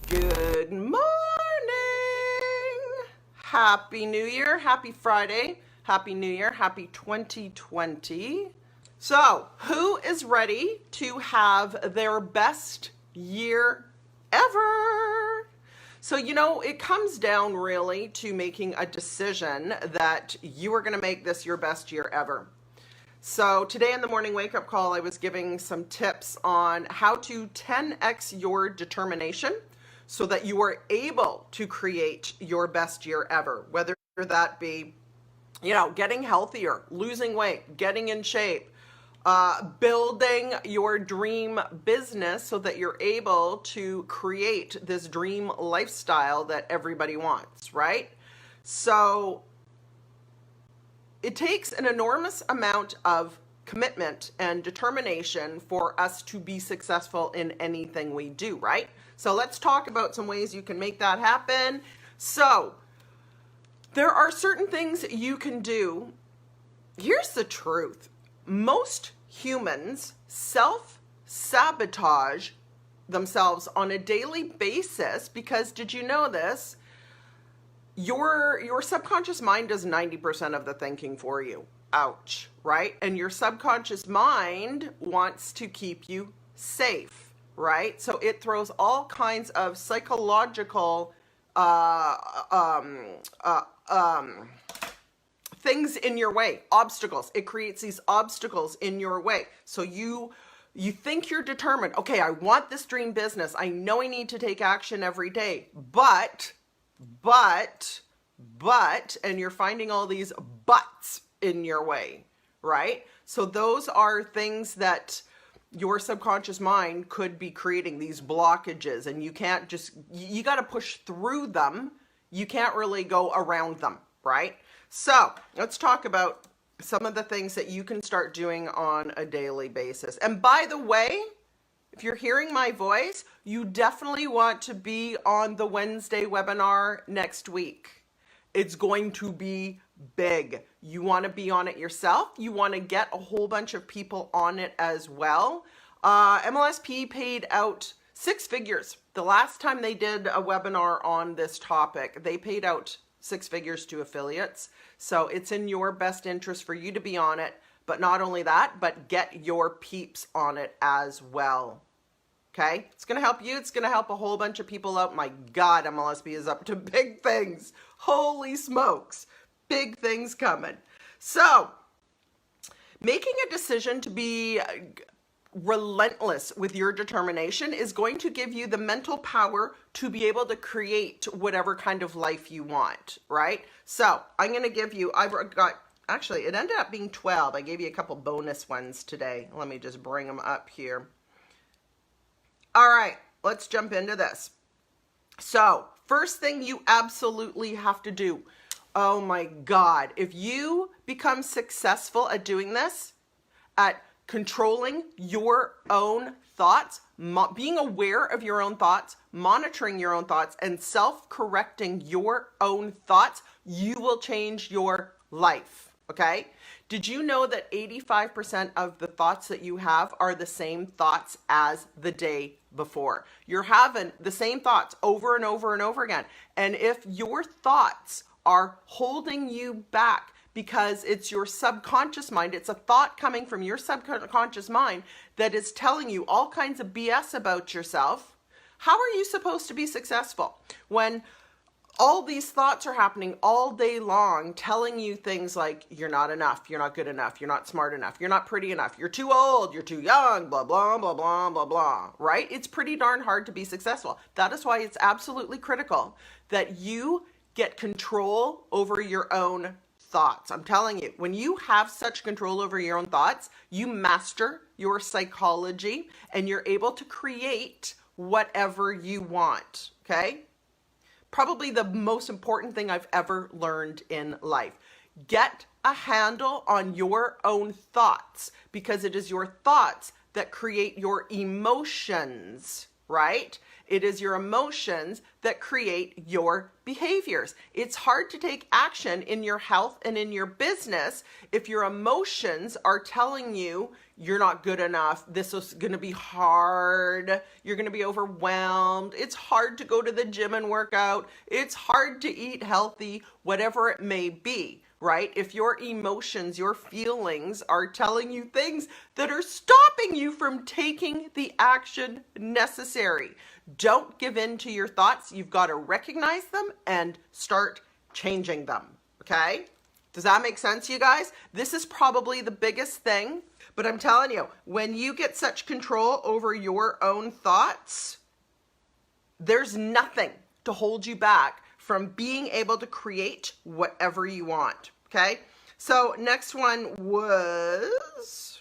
Good morning. Happy New Year. Happy Friday. Happy New Year. Happy 2020. So, who is ready to have their best year ever? So, it comes down really to making a decision that you are going to make this your best year ever. So today in the morning wake-up call, I was giving some tips on how to 10x your determination so that you are able to create your best year ever, whether that be, getting healthier, losing weight, getting in shape, building your dream business so that you're able to create this dream lifestyle that everybody wants, right? So it takes an enormous amount of commitment and determination for us to be successful in anything we do, right? So let's talk about some ways you can make that happen. So there are certain things you can do. Here's the truth. Most humans self-sabotage themselves on a daily basis because, did you know this? Your subconscious mind does 90% of the thinking for you. Ouch, right? And your subconscious mind wants to keep you safe, right? So it throws all kinds of psychological things in your way, obstacles. It creates these obstacles in your way. So you think you're determined. Okay, I want this dream business. I know I need to take action every day, but, and you're finding all these buts in your way, right? So those are things that your subconscious mind could be creating, these blockages, and you can't you got to push through them. You can't really go around them, right? So let's talk about some of the things that you can start doing on a daily basis. And by the way, if you're hearing my voice, you definitely want to be on the Wednesday webinar next week. It's going to be big. You want to be on it yourself. You want to get a whole bunch of people on it as well. MLSP paid out 6 figures. The last time they did a webinar on this topic, they paid out 6 figures to affiliates. So it's in your best interest for you to be on it. But not only that, but get your peeps on it as well. Okay? It's going to help you. It's going to help a whole bunch of people out. My God, MLSP is up to big things. Holy smokes. Big things coming. So, making a decision to be relentless with your determination is going to give you the mental power to be able to create whatever kind of life you want, right? So, I'm going to give you, actually, it ended up being 12. I gave you a couple bonus ones today. Let me just bring them up here. All right, let's jump into this. So, first thing you absolutely have to do. Oh my God, if you become successful at doing this, at controlling your own thoughts, being aware of your own thoughts, monitoring your own thoughts, and self-correcting your own thoughts, you will change your life, okay? Did you know that 85% of the thoughts that you have are the same thoughts as the day before? You're having the same thoughts over and over and over again. And if your thoughts are holding you back because it's your subconscious mind, it's a thought coming from your subconscious mind that is telling you all kinds of BS about yourself, how are you supposed to be successful when all these thoughts are happening all day long, telling you things like, you're not enough, you're not good enough, you're not smart enough, you're not pretty enough, you're too old, you're too young, blah, blah, blah, blah, blah, blah, right? It's pretty darn hard to be successful. That is why it's absolutely critical that you get control over your own thoughts. I'm telling you, when you have such control over your own thoughts, you master your psychology and you're able to create whatever you want, okay? Probably the most important thing I've ever learned in life. Get a handle on your own thoughts because it is your thoughts that create your emotions, right? It is your emotions that create your behaviors. It's hard to take action in your health and in your business if your emotions are telling you you're not good enough, this is going to be hard, you're going to be overwhelmed, it's hard to go to the gym and work out, it's hard to eat healthy, whatever it may be, right? If your emotions, your feelings are telling you things that are stopping you from taking the action necessary, don't give in to your thoughts. You've got to recognize them and start changing them, okay? Does that make sense, you guys? This is probably the biggest thing, but I'm telling you, when you get such control over your own thoughts, there's nothing to hold you back from being able to create whatever you want, okay? So next one was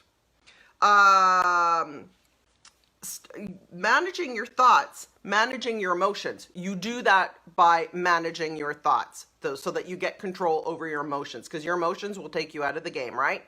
managing your thoughts, managing your emotions. You do that by managing your thoughts, so that you get control over your emotions, because your emotions will take you out of the game, right?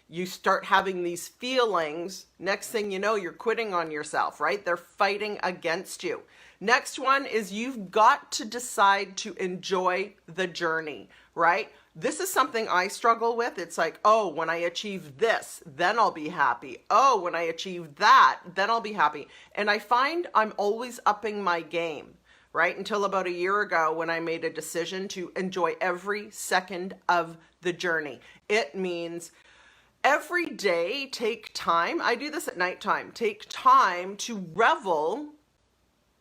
You start having these feelings, next thing you know, you're quitting on yourself, right? They're fighting against you. Next one is you've got to decide to enjoy the journey, right? This is something I struggle with. It's like, oh, when I achieve this, then I'll be happy. Oh, when I achieve that, then I'll be happy. And I find I'm always upping my game, right? Until about a year ago when I made a decision to enjoy every second of the journey. It means every day, take time. I do this at nighttime. Take time to revel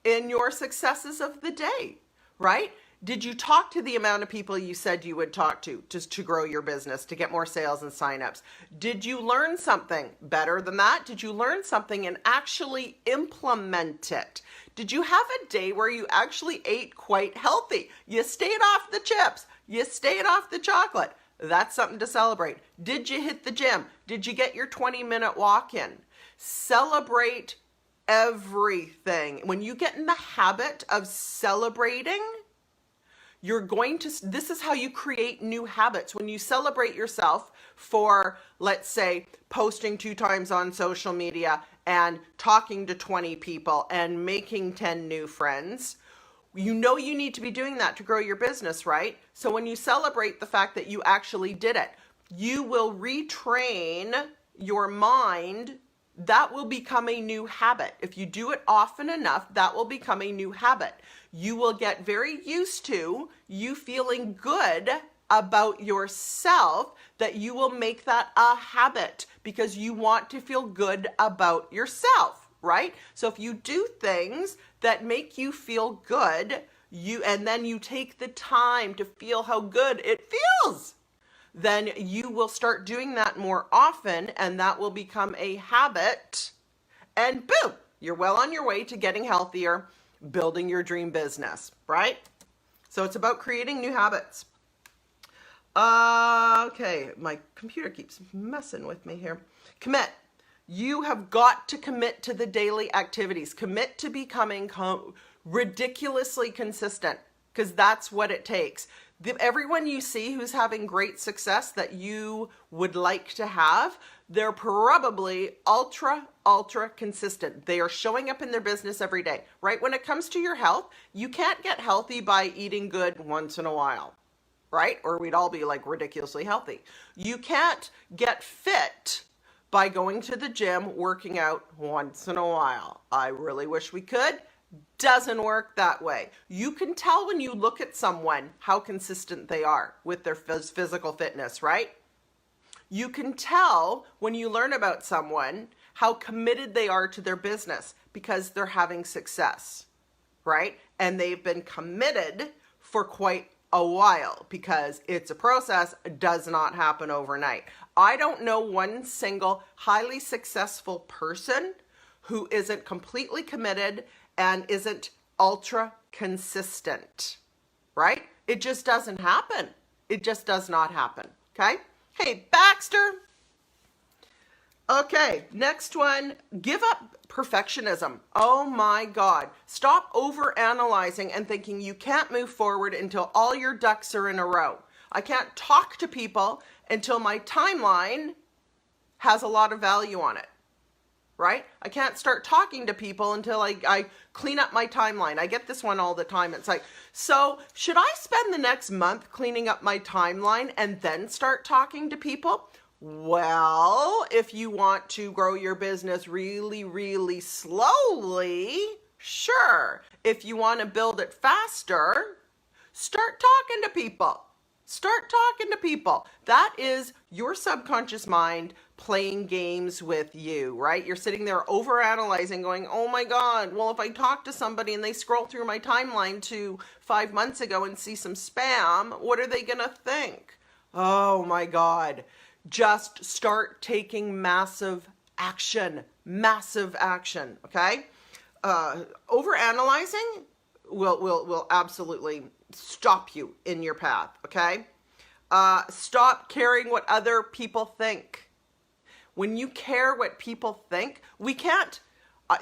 in your successes of the day, right? Did you talk to the amount of people you said you would talk to just to grow your business, to get more sales and signups? Did you learn something better than that? Did you learn something and actually implement it? Did you have a day where you actually ate quite healthy? You stayed off the chips. You stayed off the chocolate. That's something to celebrate. Did you hit the gym? Did you get your 20-minute walk in? Celebrate everything. When you get in the habit of celebrating, you're going to, this is how you create new habits. When you celebrate yourself for, let's say, posting 2 times on social media and talking to 20 people and making 10 new friends, you know you need to be doing that to grow your business, right? So when you celebrate the fact that you actually did it, you will retrain your mind. That will become a new habit. If you do it often enough, that will become a new habit. You will get very used to you feeling good about yourself, that you will make that a habit because you want to feel good about yourself, right? So if you do things that make you feel good, and then you take the time to feel how good it feels, then you will start doing that more often, and that will become a habit, and boom, you're well on your way to getting healthier, building your dream business, right? So it's about creating new habits. Okay, my computer keeps messing with me here. Commit. You have got to commit to the daily activities. Commit to becoming ridiculously consistent, because that's what it takes. Everyone you see who's having great success that you would like to have, they're probably ultra consistent. They are showing up in their business every day, right? When it comes to your health, you can't get healthy by eating good once in a while, right? Or we'd all be like ridiculously healthy. You can't get fit by going to the gym, working out once in a while. I really wish we could. Doesn't work that way. You can tell when you look at someone how consistent they are with their physical fitness, right? You can tell when you learn about someone how committed they are to their business because they're having success, right? And they've been committed for quite a while because it's a process. It does not happen overnight. I don't know one single highly successful person who isn't completely committed and isn't ultra consistent, right? It just doesn't happen. It just does not happen, okay? Hey, Baxter. Okay, next one, give up perfectionism. Oh my God. Stop over-analyzing and thinking you can't move forward until all your ducks are in a row. I can't talk to people until my timeline has a lot of value on it, right? I can't start talking to people until I clean up my timeline. I get this one all the time. It's like, so should I spend the next month cleaning up my timeline and then start talking to people? Well, if you want to grow your business really, really slowly, sure. If you want to build it faster, start talking to people. Start talking to people. That is your subconscious mind playing games with you, right? You're sitting there overanalyzing, going, oh my God, well, if I talk to somebody and they scroll through my timeline to 5 months ago and see some spam, what are they going to think? Oh my God. Just start taking massive action, okay? Overanalyzing will absolutely stop you in your path, okay? Stop caring what other people think. When you care what people think, we can't,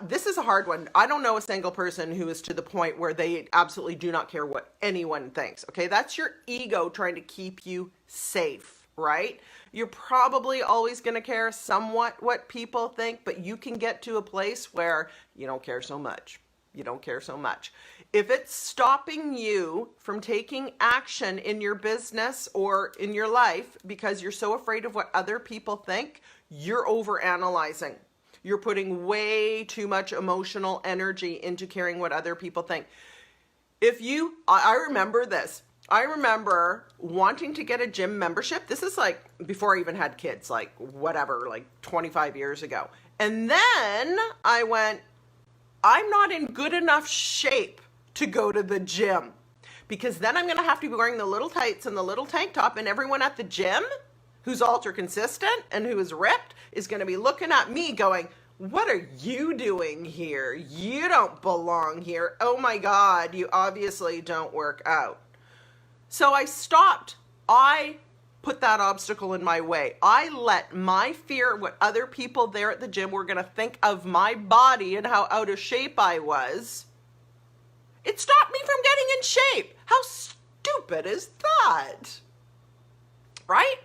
this is a hard one. I don't know a single person who is to the point where they absolutely do not care what anyone thinks, okay? That's your ego trying to keep you safe, right? You're probably always going to care somewhat what people think, but you can get to a place where you don't care so much. You don't care so much. If it's stopping you from taking action in your business or in your life because you're so afraid of what other people think, you're overanalyzing. You're putting way too much emotional energy into caring what other people think. I remember this. I remember wanting to get a gym membership. This is like before I even had kids, like whatever, like 25 years ago. And then I went, I'm not in good enough shape to go to the gym because then I'm going to have to be wearing the little tights and the little tank top, and everyone at the gym who's ultra consistent and who is ripped is going to be looking at me going, what are you doing here? You don't belong here. Oh my God, you obviously don't work out. So I stopped. I put that obstacle in my way. I let my fear, what other people there at the gym were going to think of my body and how out of shape I was, it stopped me from getting in shape. How stupid is that? Right?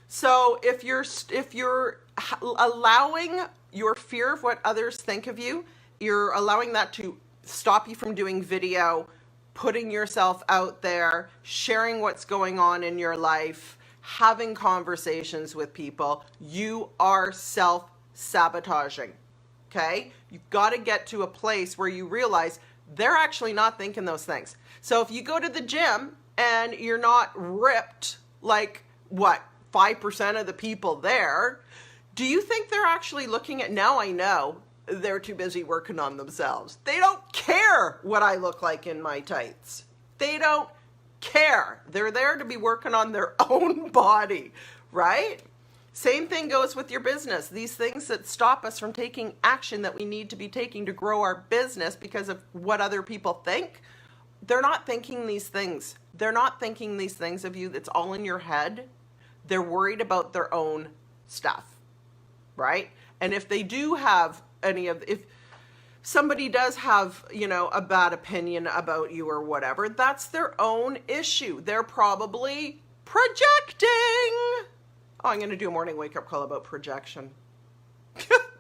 So if you're allowing your fear of what others think of you, you're allowing that to stop you from doing video, putting yourself out there, sharing what's going on in your life, having conversations with people, you are self-sabotaging, okay? You've got to get to a place where you realize they're actually not thinking those things. So if you go to the gym and you're not ripped like, 5% of the people there, do you think they're actually looking at, now I know, they're too busy working on themselves. They don't care what I look like in my tights. They don't care. They're there to be working on their own body, right? Same thing goes with your business. These things that stop us from taking action that we need to be taking to grow our business because of what other people think, they're not thinking these things. They're not thinking these things of you. It's all in your head. They're worried about their own stuff, right? And if they do have if somebody does have, a bad opinion about you or whatever, that's their own issue. They're probably projecting. Oh, I'm going to do a morning wake-up call about projection.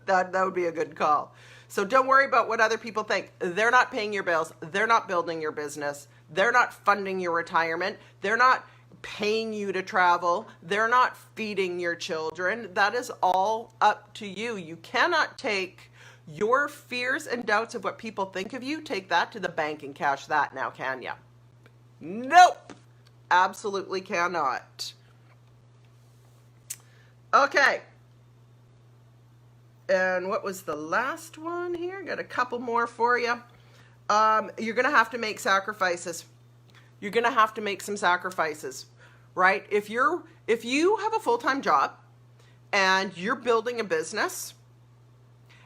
That would be a good call. So don't worry about what other people think. They're not paying your bills. They're not building your business. They're not funding your retirement. They're not paying you to travel. They're not feeding your children. That is all up to you. You cannot take your fears and doubts of what people think of you, take that to the bank and cash that now, can ya? Nope. Absolutely cannot. Okay. And what was the last one here? Got a couple more for you. You're going to have to make sacrifices. You're going to have to make some sacrifices, right? If you have a full-time job and you're building a business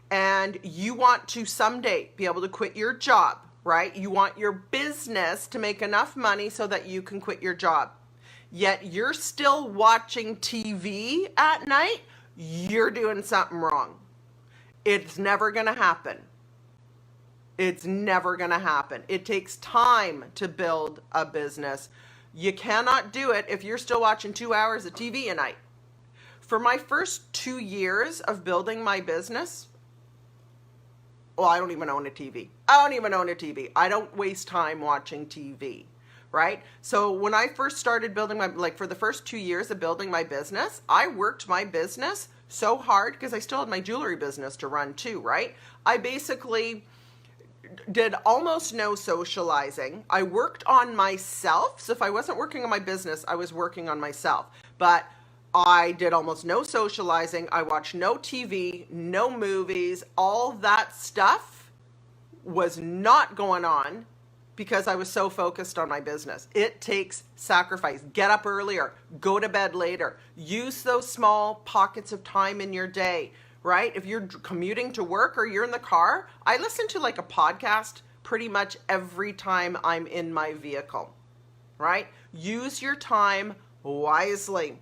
and you want to someday be able to quit your job, right? You want your business to make enough money so that you can quit your job. Yet you're still watching TV at night, you're doing something wrong. It's never going to happen. It's never going to happen. It takes time to build a business. You cannot do it if you're still watching 2 hours of TV a night. For my first 2 years of building my business, Well, I don't even own a TV. I don't even own a TV. I don't waste time watching TV, right? So when I first started building for the first 2 years of building my business, I worked my business so hard because I still had my jewelry business to run too, right? I basically did almost no socializing. I worked on myself. So if I wasn't working on my business, I was working on myself. But I did almost no socializing. I watched no TV, no movies. All that stuff was not going on because I was so focused on my business. It takes sacrifice. Get up earlier, go to bed later, use those small pockets of time in your day, right? If you're commuting to work or you're in the car, I listen to like a podcast pretty much every time I'm in my vehicle, right? Use your time wisely.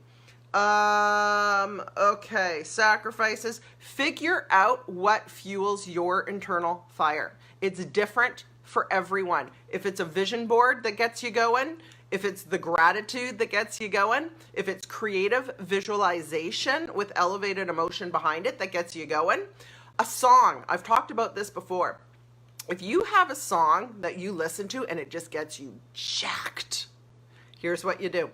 Okay, sacrifices. Figure out what fuels your internal fire. It's different for everyone. If it's a vision board that gets you going, if it's the gratitude that gets you going, if it's creative visualization with elevated emotion behind it that gets you going, a song. I've talked about this before. If you have a song that you listen to and it just gets you jacked, here's what you do.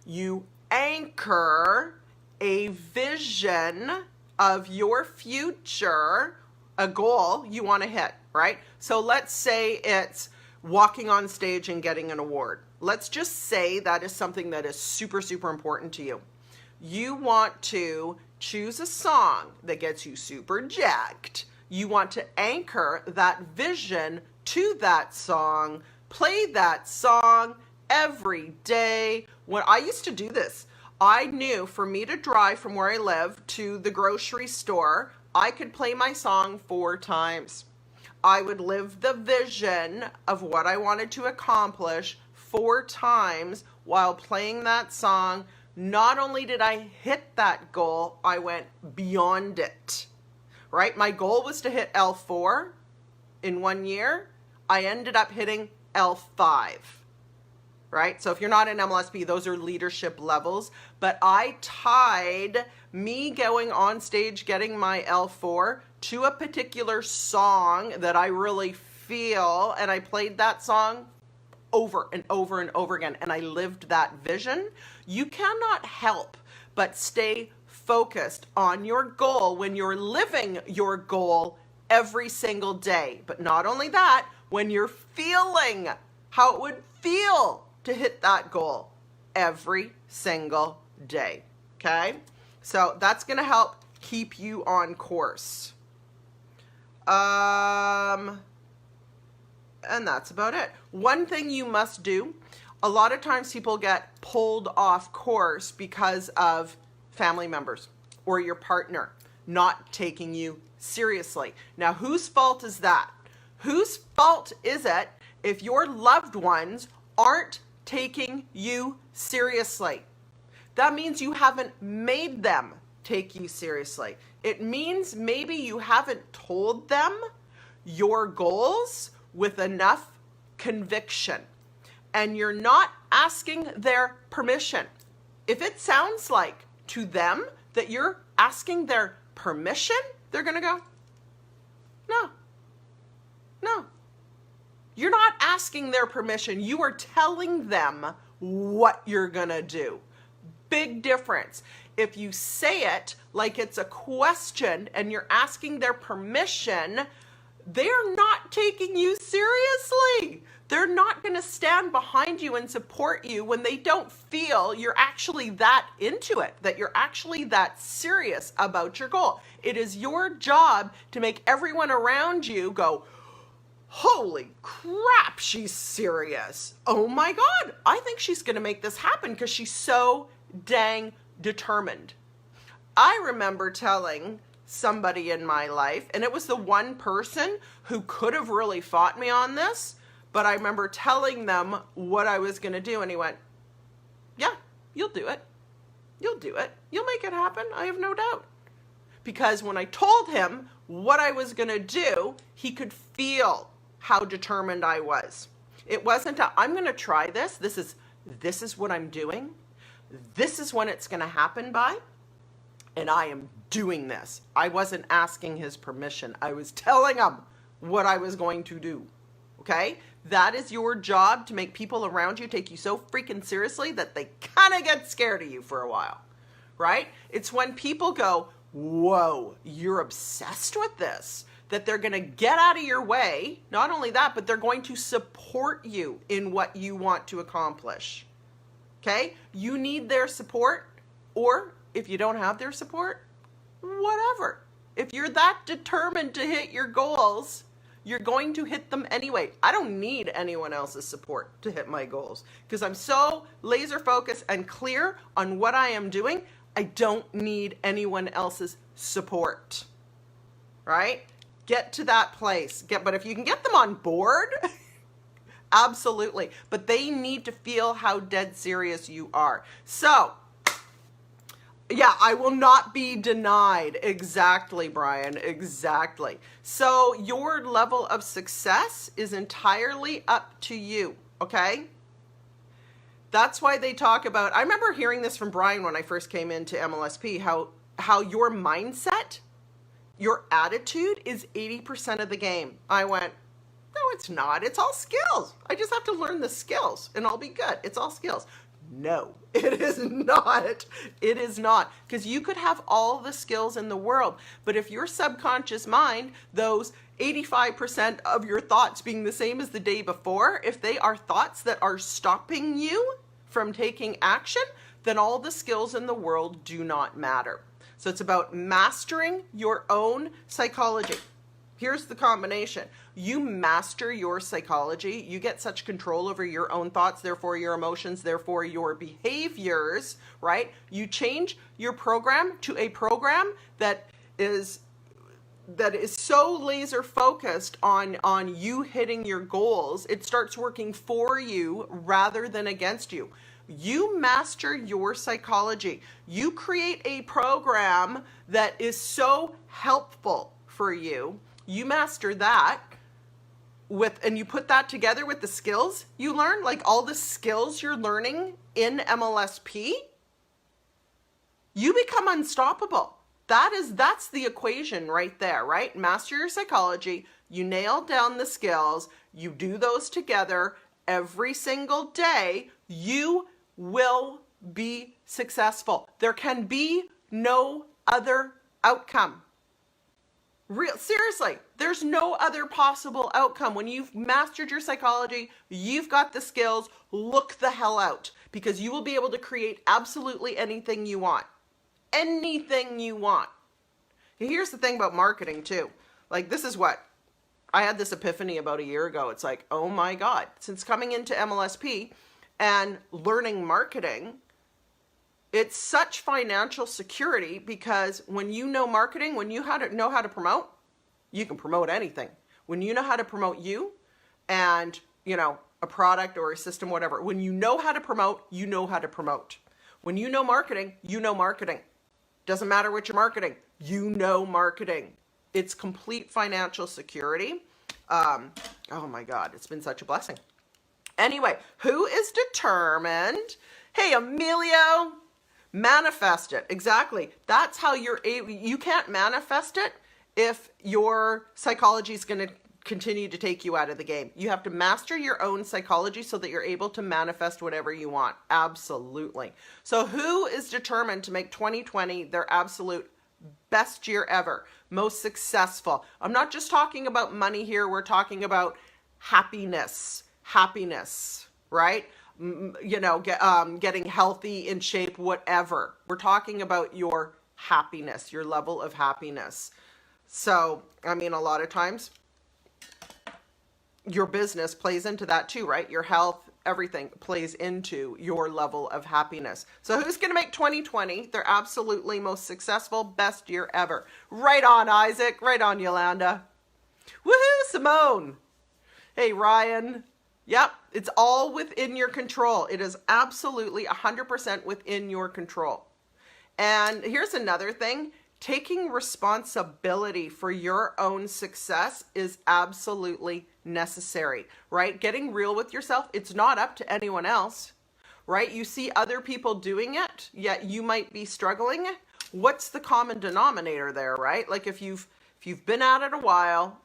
You anchor a vision of your future, a goal you want to hit, right? So let's say it's walking on stage and getting an award. Let's just say that is something that is super, super important to you. You want to choose a song that gets you super jacked. You want to anchor that vision to that song, play that song every day. When I used to do this, I knew for me to drive from where I live to the grocery store, I could play my song 4 times. I would live the vision of what I wanted to accomplish 4 times while playing that song. Not only did I hit that goal, I went beyond it, right? My goal was to hit L4 in 1 year. I ended up hitting L5. Right? So if you're not in MLSP, those are leadership levels. But I tied me going on stage, getting my L4 to a particular song that I really feel. And I played that song over and over and over again. And I lived that vision. You cannot help but stay focused on your goal when you're living your goal every single day. But not only that, when you're feeling how it would feel to hit that goal every single day, okay? So that's going to help keep you on course. And that's about it. One thing you must do, a lot of times people get pulled off course because of family members or your partner not taking you seriously. Now, whose fault is that? Whose fault is it if your loved ones aren't taking you seriously? That means you haven't made them take you seriously. It means maybe you haven't told them your goals with enough conviction, and you're not asking their permission. If it sounds like to them that you're asking their permission, they're going to go, no. You're not asking their permission. You are telling them what you're going to do. Big difference. If you say it like it's a question and you're asking their permission, they're not taking you seriously. They're not going to stand behind you and support you when they don't feel you're actually that into it, that you're actually that serious about your goal. It is your job to make everyone around you go, holy crap, she's serious. Oh my God, I think she's going to make this happen because she's so dang determined. I remember telling somebody in my life, and it was the one person who could have really fought me on this, but I remember telling them what I was going to do, and he went, yeah, you'll do it. You'll do it. You'll make it happen. I have no doubt. Because when I told him what I was going to do, he could feel how determined I was. It wasn't I'm going to try this. This is what I'm doing. This is when it's going to happen by. and I am doing this. I wasn't asking his permission. I was telling him what I was going to do. Okay? That is your job, to make people around you take you so freaking seriously that they kind of get scared of you for a while. Right? It's when people go, whoa, you're obsessed with this, that they're going to get out of your way. Not only that, but they're going to support you in what you want to accomplish. Okay? You need their support, or if you don't have their support, whatever. If you're that determined to hit your goals, you're going to hit them anyway. I don't need anyone else's support to hit my goals because I'm so laser focused and clear on what I am doing. I don't need anyone else's support, right? Get to that place. But if you can get them on board, absolutely. But they need to feel how dead serious you are. So, yeah, I will not be denied. Exactly, Brian. Exactly. So your level of success is entirely up to you, okay? That's why they talk about, I remember hearing this from Brian when I first came into MLSP, how your mindset, your attitude is 80% of the game. I went, no, it's not. It's all skills. I just have to learn the skills and I'll be good. It's all skills. No, it is not. It is not. Because you could have all the skills in the world, but if your subconscious mind, those 85% of your thoughts being the same as the day before, if they are thoughts that are stopping you from taking action, then all the skills in the world do not matter. So it's about mastering your own psychology. Here's the combination. You master your psychology. You get such control over your own thoughts, therefore your emotions, therefore your behaviors, right? You change your program to a program that is so laser focused on you hitting your goals. It starts working for you rather than against you. You master your psychology. You create a program that is so helpful for you. You master that and you put that together with the skills you learn, like all the skills you're learning in MLSP, you become unstoppable. That's the equation right there, right? Master your psychology, you nail down the skills, you do those together every single day, you will be successful. There can be no other outcome. Seriously, there's no other possible outcome. When you've mastered your psychology, you've got the skills, look the hell out, because you will be able to create absolutely anything you want. Anything you want. Here's the thing about marketing too. Like, this is what I had this epiphany about a year ago. It's like, oh my God, since coming into MLSP and learning marketing, it's such financial security, because when you know marketing, when you know how to promote, you can promote anything. When you know how to promote you and, a product or a system, whatever, when you know how to promote, you know how to promote. When you know marketing, you know marketing. Doesn't matter what you're marketing, you know marketing. It's complete financial security. Oh my God, it's been such a blessing. Anyway, who is determined? Hey, Emilio. Manifest it. Exactly. That's how you can't manifest it if your psychology is going to continue to take you out of the game. You have to master your own psychology so that you're able to manifest whatever you want. Absolutely. So who is determined to make 2020 their absolute best year ever? Most successful. I'm not just talking about money here. We're talking about happiness, right? Getting healthy, in shape, whatever. We're talking about your happiness, your level of happiness. So, a lot of times your business plays into that too, right? Your health, everything plays into your level of happiness. So who's going to make 2020 their absolutely most successful, best year ever? Right on, Isaac. Right on, Yolanda. Woohoo, Simone. Hey, Ryan. Yep, it's all within your control. It is absolutely 100% within your control. And here's another thing. Taking responsibility for your own success is absolutely necessary, right? Getting real with yourself. It's not up to anyone else, right? You see other people doing it, yet you might be struggling. what's the common denominator there, right? Like if you've been at it a while,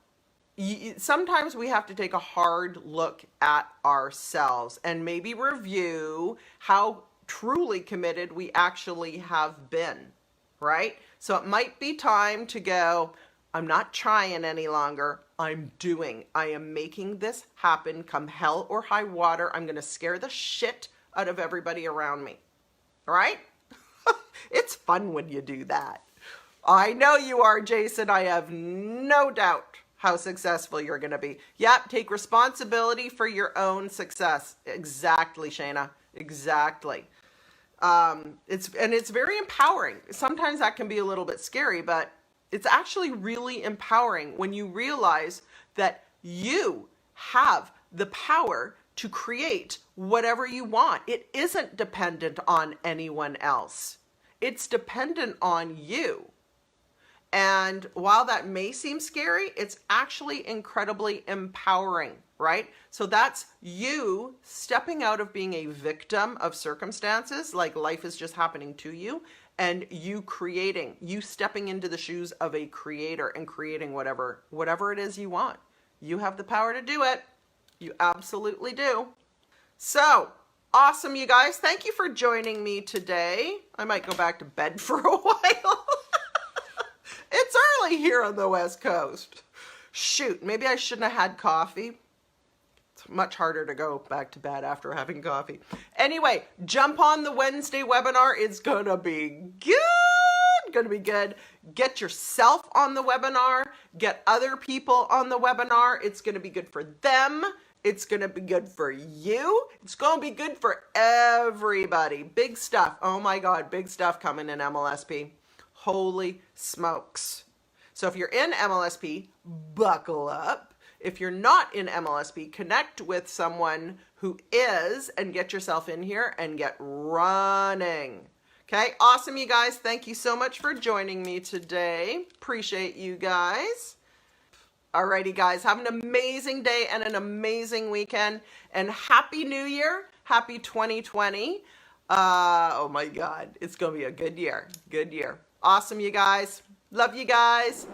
sometimes we have to take a hard look at ourselves and maybe review how truly committed we actually have been, right? So it might be time to go, I'm not trying any longer. I'm doing. I am making this happen come hell or high water. I'm going to scare the shit out of everybody around me. All right? It's fun when you do that. I know you are, Jason. I have no doubt how successful you're going to be. Yep, take responsibility for your own success. Exactly, Shayna. Exactly. It's very empowering. Sometimes that can be a little bit scary, but it's actually really empowering when you realize that you have the power to create whatever you want. It isn't dependent on anyone else. It's dependent on you. And while that may seem scary, it's actually incredibly empowering, right? So that's you stepping out of being a victim of circumstances, like life is just happening to you, and you stepping into the shoes of a creator and creating whatever it is you want. You have the power to do it. You absolutely do. So, awesome, you guys. Thank you for joining me today. I might go back to bed for a while. It's early here on the West Coast. Shoot, maybe I shouldn't have had coffee. It's much harder to go back to bed after having coffee. Anyway, jump on the Wednesday webinar. It's going to be good. Going to be good. Get yourself on the webinar. Get other people on the webinar. It's going to be good for them. It's going to be good for you. It's going to be good for everybody. Big stuff. Oh my God, big stuff coming in MLSP. Holy smokes. So if you're in MLSP, buckle up. If you're not in MLSP, connect with someone who is and get yourself in here and get running. Okay, awesome, you guys. Thank you so much for joining me today. Appreciate you guys. Alrighty, guys, have an amazing day and an amazing weekend. And Happy New Year. Happy 2020. Oh my God, it's going to be a good year. Good year. Awesome, you guys. Love you guys.